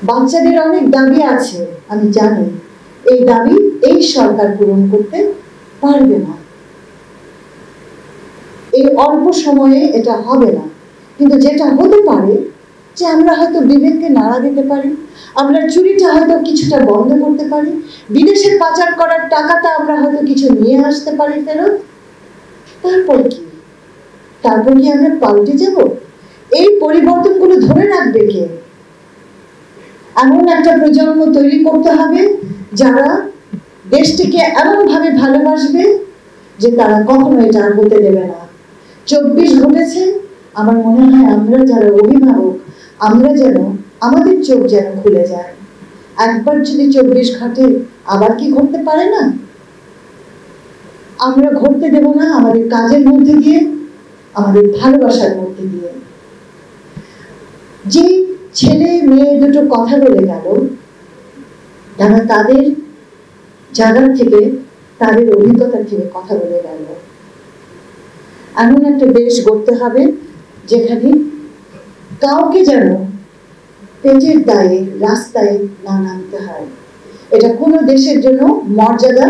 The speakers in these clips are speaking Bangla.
বাচ্চাদের অনেক দাবি আছে, আমি জানি। এই দাবি এই সরকার পূরণ করতে পারবে না, এই অল্প সময়ে এটা হবে না। কিন্তু যেটা হতে পারে যে আমরা হয়তো বিবেককে নাড়া দিতে পারি, আমরা চুরিটা হয়তো কিছুটা বন্ধ করতে পারি, বিদেশে পাচার করার টাকাটা আমরা হয়তো কিছু নিয়ে আসতে পারি ফেরত। তারপর কি আমরা পাল্টে যাব? এই পরিবর্তনগুলো ধরে রাখবে কে? এমন একটা প্রজন্ম তৈরি করতে হবে যারা দেশটিকে এমন ভাবে ভালোবাসবে যে তারা কখনো এটা আর হতে দেবে না। 24 ঘটেছে, আমার মনে হয় আমরা যারা অভিভাবক, আমরা যেন আমাদের চোখ যেন খুলে যায়। একবার যদি 24 ঘটে, আবার কি ঘটতে পারে না? আমরা ঘটতে দেব না, আমাদের কাজের মধ্যে দিয়ে, আমাদের ভালোবাসার মধ্যে দিয়ে। যে ছেলে মেয়ে দুটো কথা বলে গেল, তারা তাদের জায়গা থেকে, তাদের অভিজ্ঞতা থেকে কথা বলে গেল। এমন একটা দেশ গড়তে হবে যেখানে কাউকে যেন পেটের দায়ে রাস্তায় না নামতে হয়। এটা কোনো দেশের জন্য মর্যাদা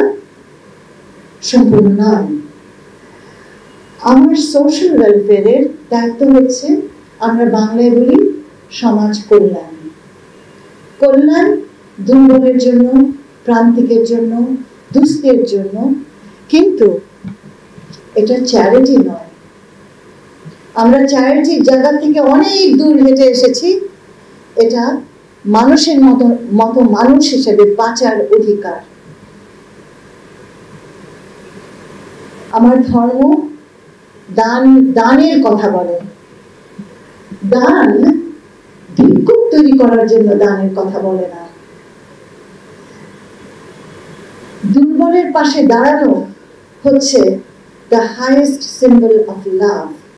সম্পূর্ণ নয়। আমার সোশ্যাল ওয়েলফেয়ারের দায়িত্ব হচ্ছে, আমরা বাংলায় বলি সমাজ কল্যাণ। কল্যাণ দুর্বলের জন্য, প্রান্তিকের জন্য, দুস্থের জন্য, কিন্তু এটা চ্যারিটি নয়। আমরা চ্যারিটির জায়গা থেকে অনেক দূর হেঁটে এসেছি। এটা মানুষের মতো মানুষ হিসেবে বাঁচার অধিকার। আমার ধর্ম দানের কথা বলে। দান ভিক্ষুক তৈরি করার জন্য দানের কথা বলে না। দুর্বলের পাশে দাঁড়ানো হচ্ছে the highest symbol of love.